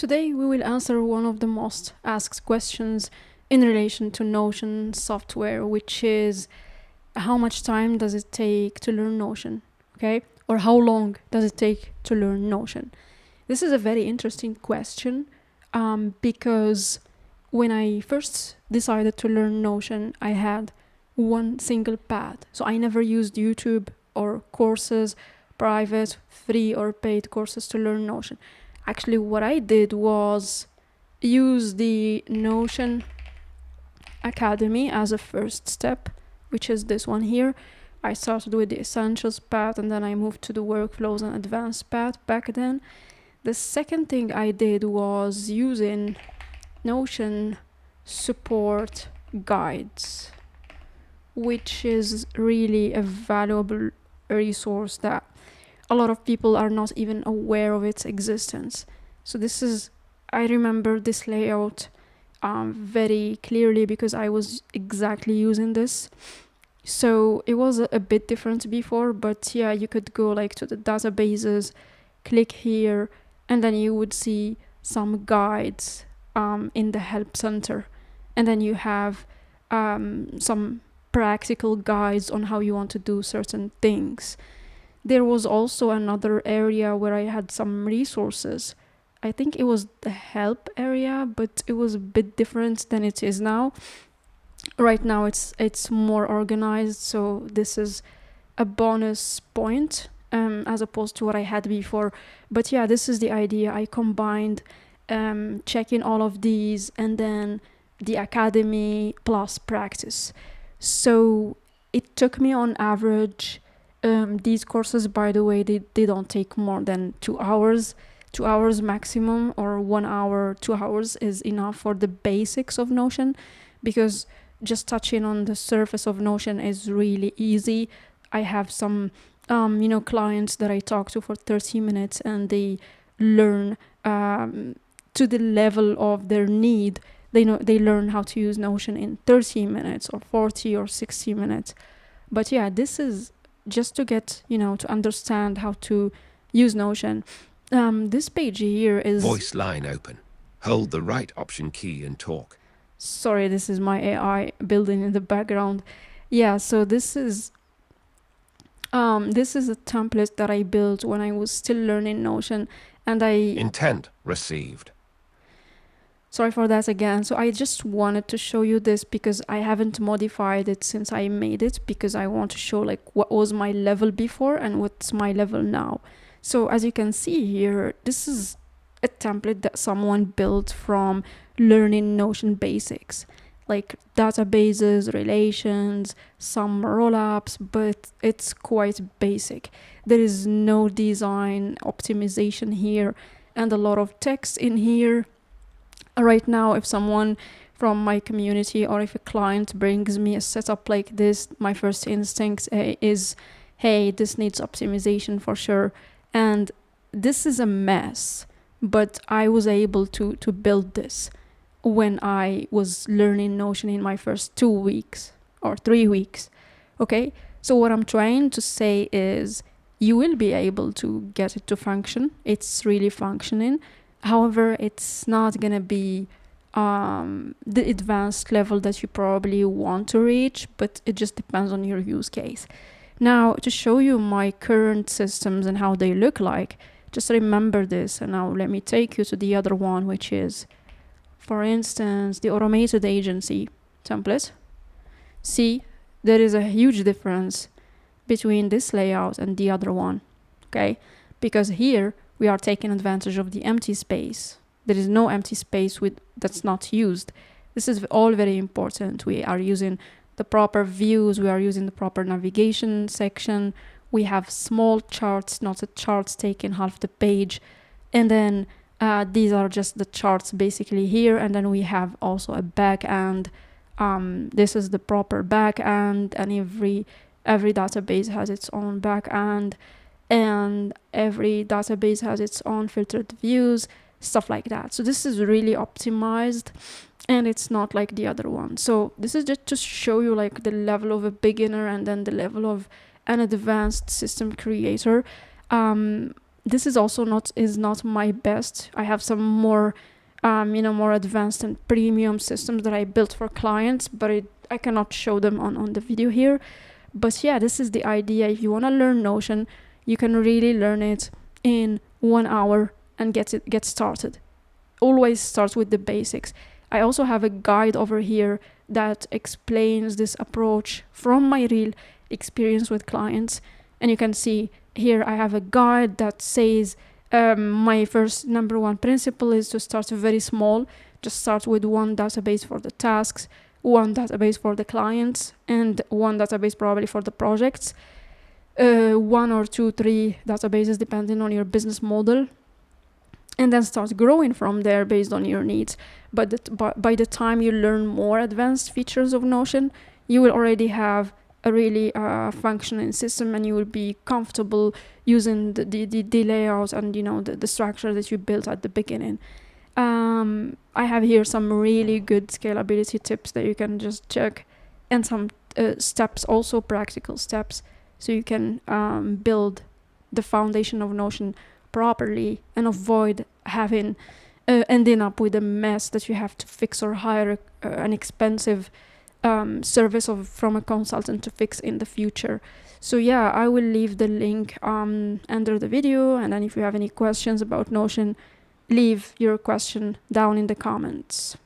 Today we will answer one of the most asked questions in relation to Notion software, which is how much time does it take to learn Notion, okay? Or how long does it take to learn Notion? This is a very interesting question because when I first decided to learn Notion, I had one single path. So I never used YouTube or courses, private, free or paid courses to learn Notion. Actually, what I did was use the Notion Academy as a first step, which is this one here. I started with the essentials path and then I moved to the workflows and advanced path back then. The second thing I did was using Notion support guides, which is really a valuable resource that a lot of people are not even aware of its existence. So I remember this layout very clearly because I was exactly using this. So it was a bit different before, but yeah, you could go like to the databases, click here, and then you would see some guides in the help center. And then you have some practical guides on how you want to do certain things. There was also another area where I had some resources. I think it was the help area, but it was a bit different than it is now. Right now it's more organized, so this is a bonus point as opposed to what I had before. But yeah, this is the idea. I combined checking all of these and then the academy plus practice. So it took me on average, these courses, by the way, they don't take more than 2 hours. 2 hours maximum, or 1 hour, 2 hours is enough for the basics of Notion, because just touching on the surface of Notion is really easy. I have some clients that I talk to for 30 minutes and they learn to the level of their need. They learn how to use Notion in 30 minutes or 40 or 60 minutes. But yeah, this is just to get, to understand how to use Notion. This page here is... Voice line open. Hold the right option key and talk. Sorry, this is my AI building in the background. Yeah, so this is a template that I built when I was still learning Notion, and Intent received. Sorry for that again. So I just wanted to show you this because I haven't modified it since I made it, because I want to show like what was my level before and what's my level now. So as you can see here, this is a template that someone built from learning Notion basics, like databases, relations, some rollups, but it's quite basic. There is no design optimization here and a lot of text in here. Right now, if someone from my community or if a client brings me a setup like this, my first instinct is, hey, this needs optimization for sure. And this is a mess, but I was able to build this when I was learning Notion in my first 2 weeks or 3 weeks. Okay, so what I'm trying to say is you will be able to get it to function. It's really functioning. However, it's not going to be the advanced level that you probably want to reach, but it just depends on your use case. Now, to show you my current systems and how they look like, just remember this, and now let me take you to the other one, which is, for instance, the automated agency template. See, there is a huge difference between this layout and the other one, okay? Because here, we are taking advantage of the empty space. There is no empty space that's not used. This is all very important. We are using the proper views. We are using the proper navigation section. We have small charts, not the charts taking half the page. And then these are just the charts basically here. And then we have also a back end. This is the proper back end, and every database has its own back end. And every database has its own filtered views, stuff like that. So this is really optimized, and it's not like the other one. So this is just to show you like the level of a beginner and then the level of an advanced system creator. this is also not my best. I have some more more advanced and premium systems that I built for clients, but I cannot show them on the video here. But yeah, this is the idea. If you want to learn Notion, you can really learn it in 1 hour and get started. Always start with the basics. I also have a guide over here that explains this approach from my real experience with clients. And you can see here I have a guide that says my first number one principle is to start very small. Just start with one database for the tasks, one database for the clients, and one database probably for the projects. 1 or 2, 3 databases depending on your business model. And then start growing from there based on your needs. But by the time you learn more advanced features of Notion, you will already have a really functioning system, and you will be comfortable using the layout and the structure that you built at the beginning. I have here some really good scalability tips that you can just check, and some steps, also practical steps, so you can build the foundation of Notion properly and avoid having ending up with a mess that you have to fix or hire an expensive service from a consultant to fix in the future. So yeah, I will leave the link under the video, and then if you have any questions about Notion, leave your question down in the comments.